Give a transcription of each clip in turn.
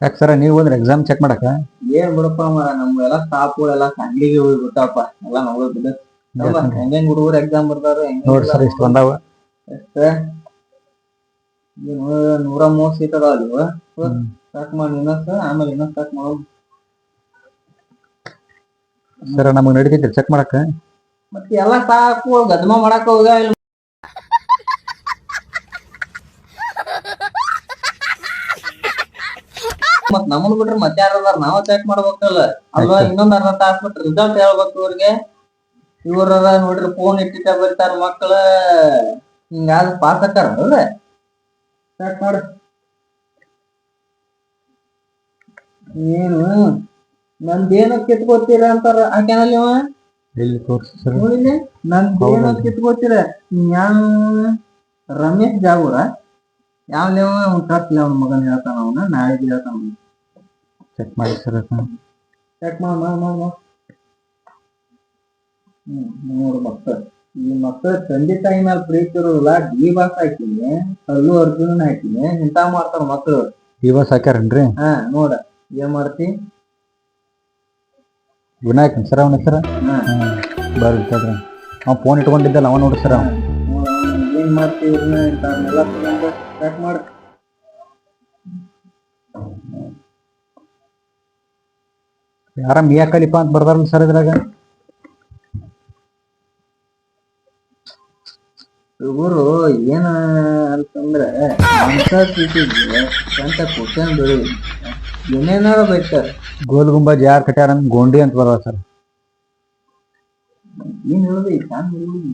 ಯಾಕೆ ಸರ ನೀವು ಹೋದ್ರೆ ಎಕ್ಸಾಮ್ ಚೆಕ್ ಮಾಡಕ ಏನ್ ಬಿಡಪ್ಪ ನಮ್ಗೆಲ್ಲ ಸ್ಟಾಫ್ಗಳೆಲ್ಲ ಅಂಗಡಿಗೆ ಹೋಗಿ ಬಿಟ್ಟಪ್ಪ ಎಲ್ಲ ನೋಡೋದು ಹೆಂಗ್ ಹುಡುಗರು ಎಕ್ಸಾಮ್ ಬರ್ತಾರ ನೋಡ್ರಿ ಸರ್ ಇಷ್ಟು ಬಂದಾವ ಎಷ್ಟ 130 ಸೀಟ್ ಅದಾವ ಅಲ್ಲಿ ಸ್ಟಾರ್ಟ್ ಮಾಡಿ ಇನ್ನೊಂದು ಆಮೇಲೆ ಇನ್ನೊಂದು ಸ್ಟಾರ್ಟ್ ಮಾಡೋದು ಸರ ನಮಗ್ ನಡೀತೈತಿ ಚೆಕ್ ಮಾಡಕ ಮತ್ತೆ ಎಲ್ಲ ಸಾಕು ಗದ್ಮ ಮಾಡಕ್ ಹೋಗ ಮತ್ ನಮ್ಮನ್ ಬಿಟ್ರೆ ಮತ್ತೆ ಯಾರದಾರ ನಾವ್ ಚೆಕ್ ಮಾಡ್ಬೇಕಲ್ಲ ಅಲ್ವಾ ಇನ್ನೊಂದ್ ಅರ್ಧ ತಾಸ್ ಬಿಟ್ರೆ ರಿಸಲ್ಟ್ ಹೇಳ್ಬೇಕು ಇವ್ರಿಗೆ ಇವ್ರ ನೋಡ್ರಿ ಫೋನ್ ಇಟ್ಟಿಟ್ಟ ಬರ್ತಾರ ಮಕ್ಳ ಹಿಂಗಾದ ಪಾಸ್ ಹಾಕಾರ ಚೆಕ್ ಮಾಡು ಏನು ನಂದೇನೋ ಕಿತ್ಕೋತೀರ ಅಂತಾರ ಆಕೆನಲ್ಲಿ ನೋಡಿಲ್ಲ ನಂದೇನೋ ಕಿತ್ಕೋತೀರ ಯಾವ ರಮೇಶ್ ಜಾಗೂರ ಯಾವ್ಲೇವ ಟ್ರಸ್ಟ್ ಅವ್ನ ಮಗನ್ ಹೇಳ್ತಾನ ಅವನ ನಾಳೆ ಹೇಳ್ತಾನ ಚೆಕ್ ಮಾಡಿ ಸರ್ ಚೆಕ್ ನೋಡು ಮಕ್ಕಳು ಈ ಮಕ್ಕಳು ತಂದೆ ತಾಯಿ ಮೇಲೆ ಪ್ರೀತಿ ಇರೋಲ್ಲ ಡಿ ಬಾಸ್ ಹಾಕಿನಿ ಅಲ್ಲು ಅರ್ಜುನನ್ ಹಾಕಿನಿ ಇಂತ ಮಾಡ್ತಾರ ಮಕ್ಕಳು ಡಿ ಬಾಸ್ ಹಾಕ್ಯಾರನ್ರಿ ಹಾ ನೋಡ ಏನ್ ಮಾಡ್ತಿ ವಿನಾಯಕ್ ಸರ್ ಅವನ ಸರ ಬರ್ರಿ ಅವ್ ಫೋನ್ ಇಟ್ಕೊಂಡಿದ್ದಲ್ಲ ಅವ ನೋಡ್ರಿ ಸರ್ ಅವ ಏನ್ ಮಾಡ್ತೀವಿ ಚೆಕ್ ಮಾಡ ಯಾರ ಮಿಯಾ ಖಲೀಫಾ ಅಂತ ಬರ್ದಾರಲ್ಲ ಸರ್ ಇದ್ರಾಗ ಇವರು ಏನ ಅಂತಂದ್ರೆ ಸ್ವಂತ ಕ್ವಶನ್ ಬೆಳಿ ಏನೇನಾರ ಬೈತಾರ ಗೋಲ್ ಗುಂಬಾಜ್ ಯಾರ್ ಕಟ್ಯಾರ ಅಂತ ಗೋಂಡಿ ಅಂತ ಬರ್ದಾರ ಸರ್ ಏನ್ ಹೇಳುದು ಸಣ್ಣ ಹುಡುಗಿ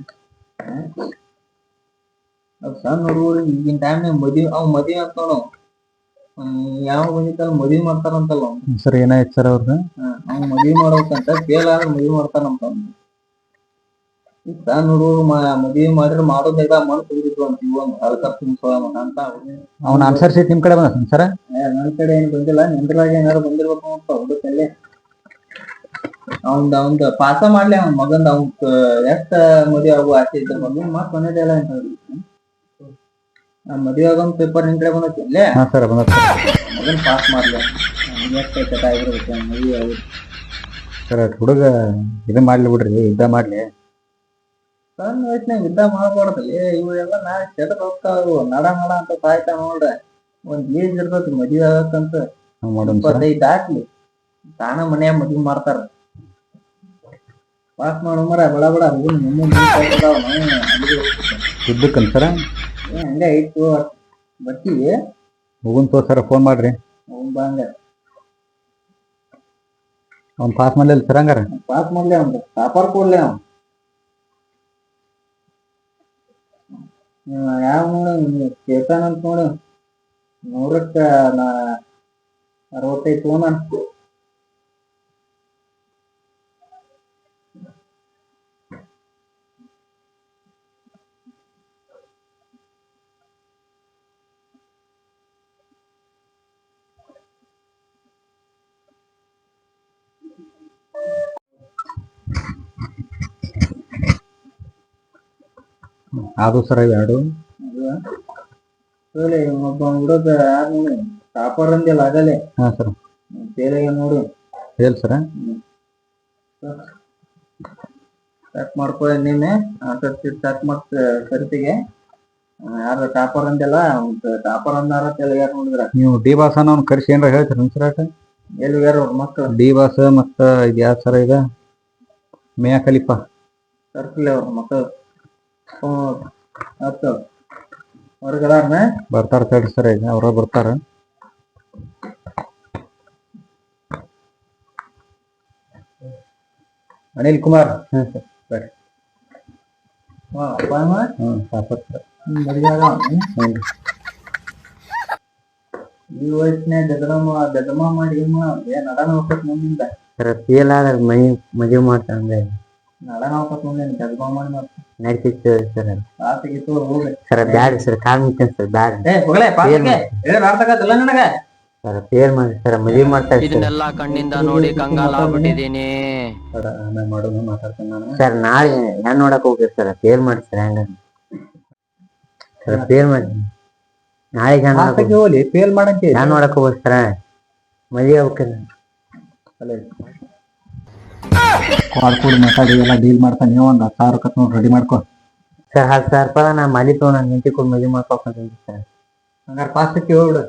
ಸಣ್ಣ ಹುಡುಗರು ಈಗಿನ ಟೈಮ್ನಾಗ ಮದ್ವಿ ಅಂತ ನೋಡು ಯಾವ ಬಂದಿತ್ತಲ್ಲ ಮದ್ವಿ ಮಾಡ್ತಾರಂತಲ್ಲ ಸರ್ ಏನಾಯ್ತು ಸರ್ ಅವ್ರದ್ದು ಅವ್ನು ಮದ್ವಿ ಮಾಡ್ಬೇಕಂತ ಫೇಲ್ ಆದ್ರೆ ಮದ್ವಿ ಮಾಡ್ತಾರಂತ ಸಣ್ಣ ಹುಡುಗರು ಮದ್ವಿ ಮಾಡಿದ್ರೆ ಮಾಡೋದಾಗ ಮಣ್ಣು ತೆಗೆದಿತ್ತು ಅಂತ ಇವನು ಅಲ್ಕರ್ ಅಂತ ಅವ್ನ ಆನ್ಸರ್ ಶೀಟ್ ನಿಮ್ ಕಡೆ ಬಂದ ಸರ್ ನನ್ ಕಡೆ ಏನ್ ಬಂದಿಲ್ಲ ನಿಂದ್ರಾಗ ಏನಾರು ಬಂದಿರ್ಬೇಕು ಅಂತ ಹುಡುಕಲ್ಲೇ ಅವಂದ ಪಾಸ ಮಾಡ್ಲಿ ಅವ್ನ ಮಗಂದ ಅವ್ನ ಎಷ್ಟ ಮದ್ವೆ ಆಗು ಆಸೆ ಇದ್ದ ಮದ್ವೆ ಮತ್ ಬಂದಿದ್ದೆಲ್ಲ ಅಂತ ಮದ್ವೆ ಆಗೊಂದ್ ಪೇಪರ್ ನಿನ್ ಕಡೆ ಬಂದೈತಿಲ್ಲೇ ಮಗನ್ ಪಾಸ್ ಮಾಡ್ಲಿ ಎಷ್ಟ ಚಟ ಆಗಿರ್ಬೇಕು ಮದ್ವೆ ಆಗಿ ಸರ್ ಹುಡುಗ ಇದು ಮಾಡ್ಲಿ ಬಿಡ್ರಿ ಯುದ್ಧ ಮಾಡ್ಲಿ ಸಣ್ಣ ವಯಸ್ಸಿನಾಗ ಯುದ್ಧ ಮಾಡ್ಬಾರ್ದಲ್ಲಿ ಇವೆಲ್ಲ ನಾ ಕೆಟ್ಟ ಹೋಗ್ತಾವ ನಡ ಅಂತ ಸಾಯ್ತಾ ನೋಡ್ರ ಒಂದ್ ಏಜ್ ಇರ್ತೈತಿ ಮದ್ವೆ ಆಗಕ್ಕಂತ 25 ದಾಟ್ಲಿ ತಾನ ಮನ್ಯಾಗ ಮದ್ವಿ ಮಾಡ್ತಾರ ಪಾಸ್ ಮಾಡೋ ಮರ ಬಡ ಬಡ ಯುದ್ಧಕ್ಕನ್ ಸರ ಹಂಗ ಐತು ಬರ್ತೀವಿ ಹೋಗುನ್ ಸರ್ ಫೋನ್ ಮಾಡ್ರಿ ಹಂಗ ಅವ್ನ್ ಪಾಸ್ ಮಾಡ್ಲಿಲ್ಲ ಸರ್ ಹಂಗಾರ ಪಾಸ್ ಮಾಡ್ಲಿ ಅವ್ನ ಟಾಪರ್ ಕೊಡ್ಲಿ ಅವ್ನು ಯಾವ ನೋಡು ಚೇತನ್ ಅಂತ ನೋಡು 100ಕ್ಕೆ 65 ತೋನ ಅದು ಸರ್ ಎರಡು ಒಬ್ಬ ಹುಡುಗ ಯಾರು ನೋಡಿ ಟಾಪರ್ ಅಂದಿಲ್ಲ ಆಗಲೇ ಹಾ ಸರ್ ಬೇರೆ ನೋಡು ಹೇಳಿ ಸರ ಚೆಕ್ ಮಾಡ್ಕೊ ನೀನೆ ಆನ್ಸರ್ ಶೀಟ್ ಚೆಕ್ ಮಾಡ್ತ ಸರಿತಿಗೆ ಯಾರು ಟಾಪರ್ ಅಂದಿಲ್ಲ ಟಾಪರ್ ಅಂದಾರ ಯಾರು ನೋಡಿದ್ರ ನೀವು ಡಿ ಬಾಸ್ ಅವ್ನು ಕರ್ಸಿ ಏನಾರ ಹೇಳ್ತೀರ ಸರ್ ಎಲ್ಲಿ ಯಾರು ಅವ್ರ ಮಕ್ಕಳು ಡಿ ಬಾಸ್ ಮತ್ತ ಇದು ಯಾವ ಸರ ಈಗ ಮಿಯಾ ಖಲೀಫಾ ಕರ್ಸಲಿ ಅವ್ರ ಮಕ್ಕಳು ಹತ್ತು ಹೊರಗದಾರನ ಬರ್ತಾರ ತಡ್ರಿ ಸರ್ ಈಗ ಅವ್ರ ಬರ್ತಾರ ಅನಿಲ್ ಕುಮಾರ್ ಸರಿ ಈ ವಯಸ್ಸಿನಾಗ ಗದಮ ಮಾಡಿ ನಡನ ಹೋಗ್ಬೇಕು ಮುಂದಿಂದ ಫೇಲ್ ಆದ್ರೆ ಮದುವೆ ಮಾಡ್ತಾನೆ ನಡನ ಹೋಗ್ಬೇಕು ಮುಂದೆ ಗದಮ ಮಾಡಿ ನಡೀತಿತ್ತು ಸರ್ ಆತಗಿತ್ತು ಹೋಗಿ ಸರ್ ಬ್ಯಾಡ ಸರ್ ಕಾಲ್ ಮುಗ್ತೇನೆ ಸರ್ ಬ್ಯಾಡ ನನಗ ಸರ್ ಫೇಲ್ ಮಾಡಿ ಸರ್ ಮದುವೆ ಮಾಡ್ತಾರೆ ಇದನ್ನೆಲ್ಲ ಕಣ್ಣಿಂದ ನೋಡಿ ಕಂಗಾಲ ಆಗ್ಬಿಟ್ಟಿದೀನಿ ಸರ್ ನಾಳೆ ಹೆಣ್ ನೋಡಕ್ ಹೋಗ್ತೀವಿ ಸರ್ ಫೇಲ್ ಮಾಡಿ ಸರ್ ಹೆಂಗ ಸರ್ ಫೇಲ್ ಮಾಡಿ ನಾಳೆಗೆ ಹೋಗ್ಲಿ ಫೇಲ್ ಮಾಡಕ್ಕೆ ಹೆಣ್ ನೋಡಕ್ ಹೋಗ್ಬೇಕು ಸರ್ ಮದ್ವೆ ಆಗ್ಬೇಕಲ್ಲ. ಸ್ಕ್ವಾಡ್ ಕೂಡ ಮಾತಾಡಿ ಎಲ್ಲ ಡೀಲ್ ಮಾಡ್ತಾನೆ. ನೀವು ಒಂದು 10,000 ರೂಪಾಯಿ ನೋಡಿ ರೆಡಿ ಮಾಡ್ಕೊ. ಸರ್ 10,000 ರೂಪಾಯಿ ನಾ ಮನೆ ತೊಗೊಂಡು ನನ್ನ ಹೆಂಡತಿ ಕೂಡ ಮದುವೆ ಮಾಡ್ಕೊತೀನಿ ಸರ್. ಹಂಗಾರೆ ಪಾಸ್ಟಕ್ಕೆ ಹೋಗ್ಬಿಡು.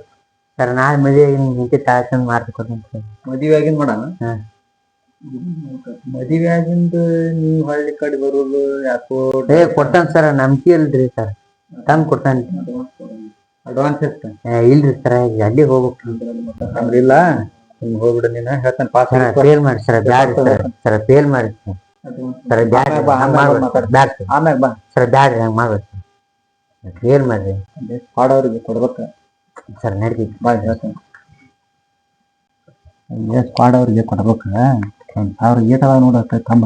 ಸರ್ ನಾಳೆ ಮದುವೆ ನಿಮ್ ಹೆಂಡತಿ ತಾಳ್ಸಂದ್ ಮಾಡ್ಕೊತೀನಿ ಸರ್. ಮದುವೆ ಆಗಿಂದ ಮಾಡೋಣ. ಮದುವೆ ಆಗಿಂದ ನೀವು ಹಳ್ಳಿ ಕಡೆ ಬರೋದು ಯಾಕೋ ಕೊಡ್ತಾನ ಸರ್, ನಂಬಿಕೆ ಇಲ್ರಿ ಸರ್. ತಂದ್ ಕೊಡ್ತಾನೆ. ಅಡ್ವಾನ್ಸ್ ಎಷ್ಟು? ಇಲ್ರಿ ಸರ್, ಅಲ್ಲಿ ಹೋಗ್ಬೇಕು ಅಂದ್ರೆ ಇಲ್ಲ. ನಿಮ್ಗೆ ಹೋಗ್ಬಿಡು. ನೀನು ಹೇಳ್ತಾನೆ ಪಾಸ್ ಫೇಲ್ ಮಾಡಿ ಸರ್. ಬ್ಯಾಡ ಸರ್, ಫೇಲ್ ಮಾಡಿ ಸರ್. ಸರ್ ಬ್ಯಾಡ ಬ್ಯಾಡ ಆಮ್ಯಾಗ ಬಾ ಸರ್. ಬ್ಯಾಡ್ರಿ ಹಂಗ್ ಮಾಡ್ಬೇಕು ಸರ್. ಫೇಲ್ ಮಾಡ್ರಿ. ಸ್ಕ್ವಾಡವ್ರಿಗೆ ಕೊಡ್ಬೇಕ ಸರ್. ನಡೀತಿ ಬಾ ಹೇಳ್ತಾನೆ. ಸ್ಕ್ವಾಡವ್ರಿಗೆ ಕೊಡ್ಬೇಕ. 1,000 ಏಟದ ನೋಡಕ್ಕ ಕಂಬ.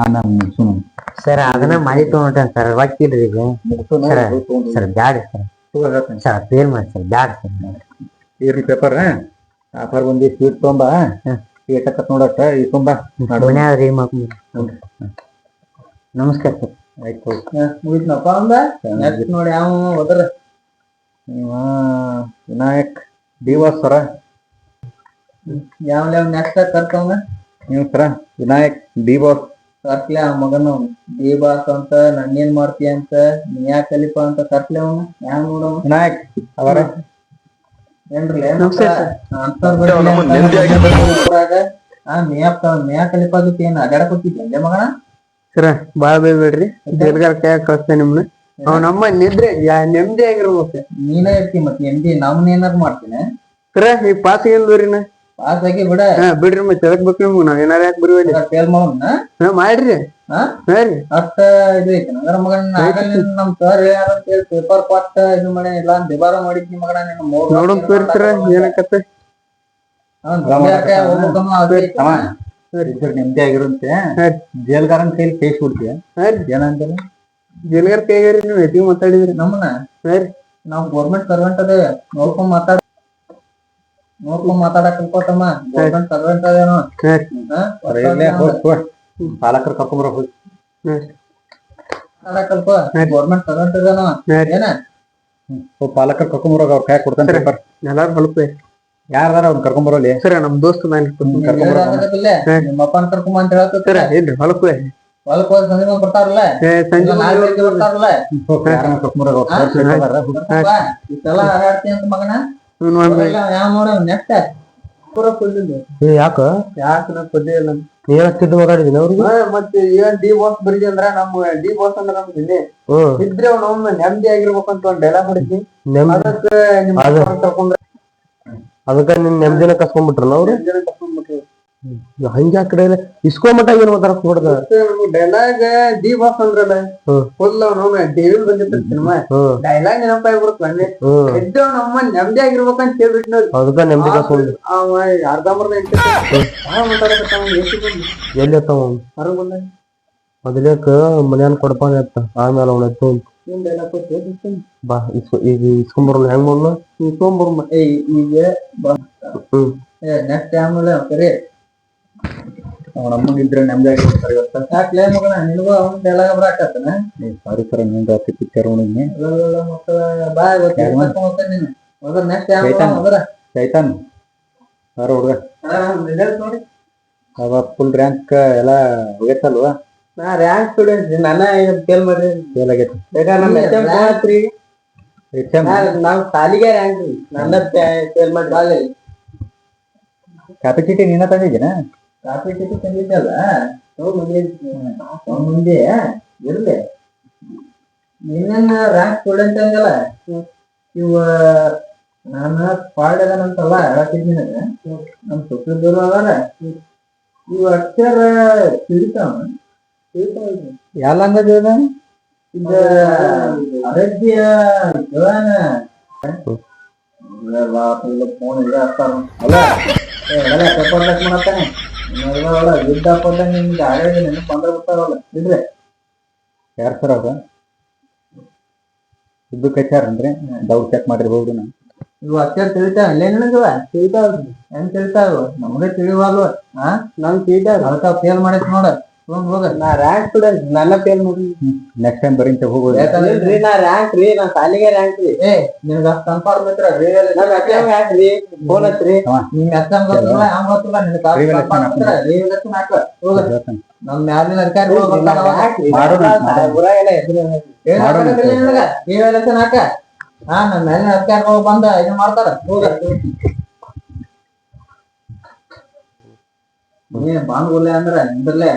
ಆಮ್ಯಾಗ ಮುಗಿಸು ಸರ್. ಅದನ್ನ ಮಾಡಿ ತಗೊಂಡ್ರಿ ಸರ್. ವಕೀಲ್ರಿ ಈಗ ಸರ್. ಬ್ಯಾಡ ಸರ್. ಸರ್ ಫೇಲ್ ಮಾಡಿ ಸರ್. ಬ್ಯಾಡ ಸರ್. ಇರ್ಲಿ ಪೇಪರ್ ಆಫರ್ ಬಂದಿ ಸ್ವೀಟ್ ತೊಂಬ. ಏಟಕತ್ ನೋಡಕ್ಕ ಈ ತುಂಬ ಮನ್ಯಾಗ್ರಿ ನಮಸ್ಕಾರ ಸರ್. ಆಯ್ತು ಮುಗಿದ್ನಪ್ಪ ಅಂದ. ನೆಕ್ಸ್ಟ್ ನೋಡಿ ಯಾವ ಹೋದ್ರ ವಿನಾಯಕ್ ಡಿವಾಸ್ ಸರ. ಯಾವ ನೆಕ್ಸ್ಟ್ ಕರ್ಕೊಂಡ ನೀವು ಸರ ವಿನಾಯಕ್ ಡಿವಾಸ್ ಕರ್ಕ್ಲೆ ಆ ಮಗನ ಡಿ ಬಾಸ್ ಅಂತ ನನ್ನೇನ್ ಮಾಡ್ತೀಯ ಅಂತ ಮಿಯಾ ಕಲಿಪ ಅಂತ ಕರ್ಕ್ಲೆ ಅವನ ಯಾವ ನೋಡವ ವಿನಾಯಕ್ ಅವರ ಏನ್ರಿ ಮಿಯಾ ಕಲಿಪಾದಕ್ಕೆ ಏನ್ ಅಡ್ಯಾಡಕೊತ್ತಿದ್ದೆ ಮಗನ. ಸರ ಬಾಳ ಬೇಡ್ರಿ. ದೇರ್ಗಾರ ಕೈ ಕಳಿಸ್ತೇನೆ ನಿಮ್ನ. ಅವ್ ನಮ್ಮ ನಿದ್ರೆ ನೆಮ್ಮದಿ ಆಗಿರ್ಬೇಕು. ನೀನೇ ಇರ್ತಿ ಮತ್ತೆ ಎಮ್ದಿ ನಮ್ನ ಏನಾರು ಮಾಡ್ತೀನಿ ಸರ. ಈ ಪಾಸ್ ಏನ್ರಿ ಪಾಸ್ ಆಗಿ ಬಿಡ ಬಿಡ್ರಿ. ಮತ್ತೆ ಎದಕ್ ಬೇಕು ನಿಮ್ಗೆ? ನಾವ್ ಏನಾರ ಯಾಕೆ ಬರುವಲ್ಲಿ ಫೇಲ್ ಮಾಡೋಣ ಮಾಡ್ರಿ. ರೀ ಅಷ್ಟ ಇದು ಐತಿ ನಗರ ಮಗನ. ಆಗಲ್ಲ ನಮ್ ಸರ್ ಯಾರಂತ ಹೇಳಿ ಪೇಪರ್ ಕೊಟ್ಟ ಇದು ಮಾಡಿ ಇಲ್ಲ ಅಂತ ದಿಬಾರ ಮಾಡಿದ್ನಿ ಮಗನ. ನೋಡೋಣ ತೋರಿಸ್ತಾರ ಏನಕತ್ತೆ. ನೆಮ್ಮದಿ ಆಗಿರುತ್ತೆ. ಜೇಲ್ಗಾರನ್ ಕೈಲಿ ಕೇಸ್ ಕೊಡ್ತೀಯ ಏನಂತಾರೆ? ಜೇಲ್ಗಾರ ಕೈಗಾರಿ ನೀವು ಹೆಚ್ಚಿಗೆ ಮಾತಾಡಿದ್ರಿ ನಮ್ಮನ್ನ. ನಾವ್ ಗೌರ್ಮೆಂಟ್ ಸರ್ವೆಂಟ್ ಅದೇ ನೋಡ್ಕೊಂಡ್ ಮಾತಾಡಕ್ ಕಲ್ಕೋತಮ್ಮ. ಗೌರ್ಮೆಂಟ್ ಸರ್ವೆಂಟ್ ಅದೇನೋ ಪಾಲಕರು ಕರ್ಕೊಂಬರ ಹೋಗಿ ಕಲ್ಕೋ. ಗೌರ್ಮೆಂಟ್ ಸರ್ವೆಂಟ್ ಅದೇನೋ ಏನ ಪಾಲಕರು ಕರ್ಕೊಂಬರ ಅವ್ರ ಕೈ ಕೊಡ್ತಾನೆ ಪೇಪರ್. ಎಲ್ಲಾರು ಹೊಲಪೆ ಯಾರದಾರ ಅವ್ನ ಕರ್ಕೊಂಬರೋಲಿ ಸರ. ನಮ್ ದೋಸ್ತ ನಿಮ್ಮ ಅಪ್ಪನ ಕರ್ಕೊಂಬ ಅಂತ ಹೇಳ್ತಾರ. ಏನ್ರಿ ಹೊಲಪೆ ಹೊಲಕ್ ಹೋದ್ ಸಂಜೆ ಮುಂದ್ ಬರ್ತಾರಲ್ಲ ಸಂಜೆ ಬರ್ತಾರಲ್ಲ ಇಷ್ಟೆಲ್ಲ ಹಾರಾಡ್ತಿ ಅಂತ ಮಗನ. ಯಾವ ನೋಡ ನೆಕ್ಸ್ಟ್ ಯಾಕ ಏನಾಗ್ತಿದ್ದು ಮಾತಾಡಿದೀನಿ ಅವ್ರಿಗೆ. ಮತ್ತೆ ಏನ್ ಡಿ ಬಾಸ್ ಬರೀ ಅಂದ್ರ ನಮ್ ಡಿ ಬಾಸ್ ಅಂದ್ರ ನಮ್ ಇಲ್ಲಿ ಇದ್ರೆ ಅವ್ನ ನೆಮ್ಮದಿ ಆಗಿರ್ಬೇಕಂತ ಒಂದ್ ಡೈಲಾಗ್ ಮಾಡಿದ್ನಿ. ಅದಕ್ಕ ನಿನ್ ನೆಮ್ಮದಿನ ಕಸ್ಕೊಂಡ್ಬಿಟ್ರಲ್ಲ ಅವ್ರು. ಹಂಗ ಆ ಕಡೆ ಇಸ್ಕೊಂಬಟ್ಟ ಏನ್ ಮಾತಾಡಕ್ ನೋಡ್ದ ಡೈಲಾಗ್ ಡಿ ಬಾಸ್ ಅಂದ್ರಲ್ಲ ಫುಲ್ ಅವ್ನ ಟಿವಿಲ್ ಬಂದಿರ್ತ ಸಿನಿಮಾ ಡೈಲಾಗ್ ನೆನಪಾಗ್ಬಿಡ್ತಾನೆ. ಎದ್ದು ನಮ್ಮ ನೆಮ್ಮದಿ ಆಗಿರ್ಬೇಕಂತ ಹೇಳ್ಬಿಟ್ಟು ಅದಕ್ಕ ನೆಮ್ಮದಿ ಕಸ್ಕೊಂಡ್ ಅವ ಅರ್ಧಂಬರ್ಧ ಎಲ್ಲಿ ಎತ್ತವ ಹೊರಗ್ ಬಂದ ಮೊದಲೇಕ ಮನ್ಯಾನ್ ಕೊಡ್ಪಾನೆ ಅತ್ತ. ಆಮೇಲೆ ಅವನ ಎತ್ತು ಬಾ ಈಗ ಇಸ್ಕೊಂಬರ್ಲ ಹೆಂಗ್ ಮಾಡ್ಲ ಇಸ್ಕೊಂಬರ್ ಈಗ ನೆಕ್ಸ್ಟ್ ಆಮೇಲೆ ಕರಿ ಅವ್ನ ಅಮ್ಮಗಿದ್ರೆ ನೆಮ್ಮದಿ ಆಗಿರ್ತಾರೆ ಇವತ್ತ. ಯಾಕ್ಲೇ ಮಗನ ನಿನಗೂ ಅವ್ನ ಡೈಲಾಗ್ ಬರಾಕತ್ತಾನ. ಸಾರಿ ಸರ್ ನಿನ್ ರಾತ್ರಿ ಪಿಕ್ಚರ್ ಉಣಿದ್ನಿ ಮಕ್ಕಳ ಬಾಯ್ ಗೊತ್ತ ನೀನು ಹೋದ್ರ ನೆಕ್ಸ್ಟ್ ಹೋದ್ರ ಚೈತಾನ್ ಯಾರ ಹುಡುಗ ರಿಸಲ್ಟ್ ನೋಡಿ ಅವ ಫುಲ್ ರ್ಯಾಂಕ್ ಎಲ್ಲ ಹೋಗೈತಲ್ವಾ? ನಾ ರ್ಯಾಂಕ್ ಸ್ಟೂಡೆಂಟ್ ನನ್ನ ಫೇಲ್ ಮಾಡಿ ಫೇಲ್ ಆಗೈತಿ. ನಾವ್ ಸಾಲಿಗೆ ರ್ಯಾಂಕ್ ನನ್ನ ಫೇಲ್ ಮಾಡಿ ಬಾಳೆ ಕಾಪಿ ಚೀಟಿ ನೀನ ತಂದಿದ್ದೀನ? ಕಾಪಿ ಚೀಟಿ ತಂದಿದ್ದಲ್ಲ ಮುಂದೆ ಇರ್ಲಿ. ನೀನೇನ ರ್ಯಾಂಕ್ ಸ್ಟೂಡೆಂಟ್ ಹಂಗಲ್ಲ ಇವ ನಾನ ಪಾಡ್ಯದನಂತಲ್ಲ ಹೇಳತ್ತಿದ್ ನಿನಗ. ನಮ್ ಸುತ್ತದೂರು ಅದಾರ ಇವ ಅಕ್ಷರ ತಿಳಿತಾವ ಯಾವ ಲ್ಯಾಂಗ್ವೇಜ್ ಅದ? ಇದು ಅರಬ್ಯ ಜವಾನ ಫೋನ್ ಇದೆ ಆಗ್ತಾರ ಅಲ್ಲ ಪೇಪರ್ ಲೆಕ್ ಮಾಡತ್ತಾನೆ. ಯುದ್ಧ ಹಾಕೊಂಡ ನಿಮ್ಗೆ ಆಡೇ ನೆನಪು ಬಂದ್ರ ಬಿಡ್ತಾರಲ್ಲ ಇಡ್ರಿ. ಯಾರು ಸರ್ ಅವ್ರ ಇದ್ದು ಕಚ್ಚಾರನ್ರಿ? ದೌಡ್ ಚೆಕ್ ಮಾಡಿರ್ಬೋದು. ನಾ ಇವು ಅಕ್ಷರ ತಿಳಿತಾವ ಅಲ್ಲೇ ನನಗವ ತಿಳಿತಾವ ಹೆಂಗ್ ತಿಳಿತಾವ ನಮಗೆ ತಿಳಿವಾಲ್ವ. ನಂಗ್ ತಿಳಿತಾವ ಅದಕ್ಕ ಫೇಲ್ ಮಾಡೈತಿ ನೋಡ. ಹೋಗ ನಾ ರ್ಯಾಂಕ್ ಸ್ಟೂಡೆಂಟ್ ನನ್ನ ಫೇಲ್ ಮಾಡಿ ನೆಕ್ಸ್ಟ್ ಟೈಮ್ ಬರೀ ಹೋಗೋದು ಯಾಕಂದ್ರೆ ನಾ ರ್ಯಾಂಕ್ ರೀ ನಾ ಸಾಲಿಗೆ ರ್ಯಾಂಕ್ ರೀ ಏ ನಿನಗ ಕನ್ಫರ್ಮ್ ಇದ್ರ ನಮ್ ಎಕ್ಸಾಮ್ ಹಾಕ್ರಿ ಫೋನ್ ಹಚ್ಚ್ರಿ ನಿಮ್ ಎಕ್ಸಾಮ್ ಗೊತ್ತಿಲ್ಲ ಹಂಗ ಗೊತ್ತಿಲ್ಲ ನಿನಗ ರಿವ್ಯಾಲ್ಯೂಯೇಷನ್ ಹಾಕ ಹೋಗ ನಮ್ ಮ್ಯಾಲಿನ ಅಧಿಕಾರಿಗಳು ರಿವ್ಯಾಲ್ಯೂಯೇಷನ್ ಹಾಕ ಹಾ ನಮ್ ಮ್ಯಾಲಿನ ಅಧಿಕಾರಿಗಳು ಬಂದ ಇದನ್ನ ಮಾಡ್ತಾರ ಹೋಗ ನೀನ್ ಬಾಂಡ್ಗುಲ್ಲೆ ಅಂದ್ರ ನಿಂದ್ರಲ್ಲೇ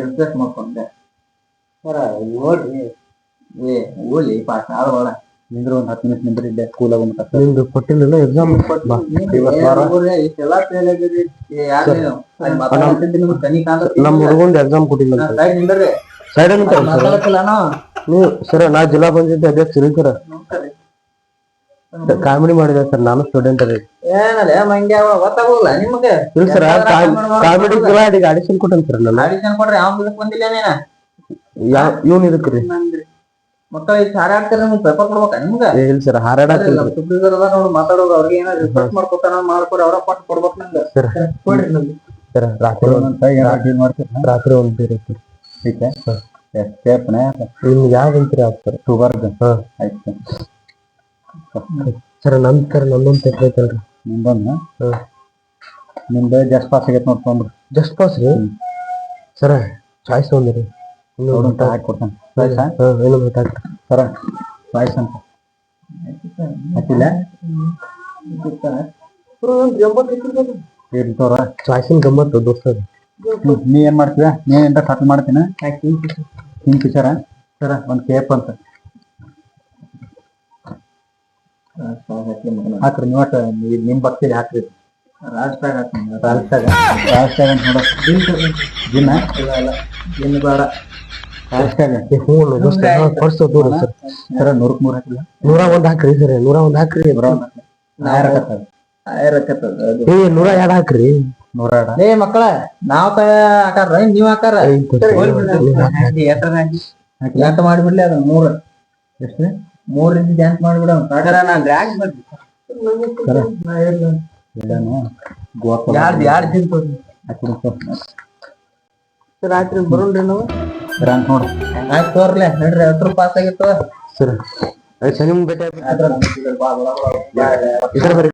ರಿಕ್ವೆಸ್ಟ್ ಮಾಡ್ಕೊಂಡೆ ನೋಡ್ರಿ ಏ ಓಲಿ ಪಾಠ ಆಳ್ವಾಳ ನಿಂದ್ರ ಒಂದ್ 10 ನಿಮಿಷ ನಿಂದ್ರಿ ಇಲ್ಲೇ ಸ್ಕೂಲ್ ಆಗ ನಿಮ್ದು ಕೊಟ್ಟಿಲ್ಲ ಎಕ್ಸಾಮ್ ಇಷ್ಟೆಲ್ಲಾ ಫೇಲ್ ಆಗಿರಿ ಯಾರು ನಮ್ ಹುಡುಗಂದು ಎಕ್ಸಾಮ್ ಕೊಟ್ಟಿಲ್ಲ ನಿಂದ್ರಿ ಸೈಡ್ ಅಂತ ಮಾತಾಡಕ್ಕಿಲ್ಲನೋ ನೀವು ಸರ್ ನಾ ಜಿಲ್ಲಾ ಪಂಚಾಯತ್ ಅಧ್ಯಕ್ಷರು ಸರ್ ಕಾಮಿಡಿ ಮಾಡಿದೆ ಸರ್ ನಾನು ಸ್ಟೂಡೆಂಟ್ ರೀ ಏನಲ್ಲ ಮಂಗ್ಯ ಗೊತ್ತಾಗೋಲ್ಲ ನಿಮ್ಗೆ ಇಲ್ಲ ಸರ್ ಕಾಮಿಡಿ ಕಿಲಾಡಿಗೆ ಆಡಿಷನ್ ಕೊಟ್ಟನ್ ಸರ್ ನಾನು ಆಡಿಷನ್ ಕೊಡ್ರಿ ಅವ್ನ್ ಇದಕ್ ಬಂದಿಲ್ಲ ನೀನ ಇವ್ನ ಇದಕ್ಕೆ ರೀ ಮಕ್ಕಳಿಗೆ ಹಾರಾಡ್ತಾರೆ ನಿಮ್ಗೆ ಪೇಪರ್ ಕೊಡ್ಬೇಕ ನಿಮ್ಗ ಇಲ್ಲ ಸರ್ ಹಾರಾಡಕ್ಕಿಲ್ಲ ಸುಪ್ರೀಸರ್ ಅದ ನೋಡು ಮಾತಾಡೋರು ಅವ್ರಿಗೆ ಏನಾದ್ರು ರಿಕ್ವೆಸ್ಟ್ ಮಾಡ್ಕೊತಾನ ಮಾಡ್ಕೊಡಿ ಅವ್ರ ಪಟ್ಟು ಕೊಡ್ಬೇಕು ನಂಗೆ ಸರ್ ಕೊಡ್ರಿ ನಂಗೆ ಸರ್ ರಾತ್ರಿ ಒಂದು ಬೇರೆ ಸರ್ ठीक है स्टेप ने ನಿಮ್ಗೆ ಯಾವ್ದು ಅಂತೀರಿ ಅದು ಸರ್ ಶುಗರ್ ಹಾ ಆಯ್ತು ಸರ್ ನಂದೊಂದು ಪೇಪರ್ ಐತಲ್ರಿ ನಿಂದೊಂದು ಹಾ ನಿಮ್ದು ಜಸ್ಟ್ ಪಾಸ್ ಆಗೈತೆ ನೋಡ್ಕೊಂಡ್ರು ಜಸ್ಟ್ ಪಾಸ್ ರೀ ಸರ ಚಾಯ್ಸ್ ಒಂದ್ರಿ ನೋಡಂತ ಹಾಕಿ ಕೊಡ್ತಾನೆ ಪಾಯ್ಸ ಹಾ ಏನು ಗೊತ್ತಾಗ್ತದೆ ಸರ ಪಾಯ್ಸ ಅಂತ ಹಾಕಿಲ್ಲ ಇರ್ತವ್ರ ಚಾಯ್ಸಿನ ಗಮ್ಮತ್ತು ದೋಸ್ತ ನೀ ಏನ್ ಮಾಡ್ತೀವ ನೀ ಏನ್ರ ಕಟ್ ಮಾಡ್ತೀನ ಹಿಂಗ್ ಪಿಕ್ಚರ ಸರ ಒಂದ್ ಕೇಪ್ ಅಂತ ಹಾಕ್ರಿ ನೀವು ನಿಮ್ ಭಕ್ತಿಲಿ ಹಾಕ್ರಿ ರಾಜ್ದಾಗ ಅಂತ ನೋಡ ದಿನ ಇನ್ನು ಬೇಡ ರಾಜ್ದಾಗ ಪರ್ಸ್ ದೂರ ಸರ್ ಸರ 100 ಹಾಕಿಲ್ಲ 101 ಹಾಕ್ರಿ ಸರ್ 101 ಹಾಕ್ರಿ 102 ಹಾಕ್ರಿ 102 ಏ ಮಕ್ಕಳ ನಾವ್ ಹಾಕಾರ ನೀವ್ ಹಾಕಾರ ಎಂಟ ಮಾಡಿಬಿಡ್ಲಿ ಅದ 3 ಎಷ್ಟು 3 ರೀತಿ ಡ್ಯಾನ್ಸ್ ಮಾಡಿಬಿಡ ನಾ ಗ್ರ್ಯಾಂಡ್ ಬರ್ರಿ ರಾತ್ರಿ ಬರೋಣ್ರಿ ನಾವು ನೋಡು ಆಯ್ತು ತೋರ್ಲೆ ನಡ್ರಿ 10 ಪಾಸ್ ಆಗಿತ್ತು ಸರ್ ಶನಿ ಭೇಟಿ ಇದ್ರ ಬರ್ರಿ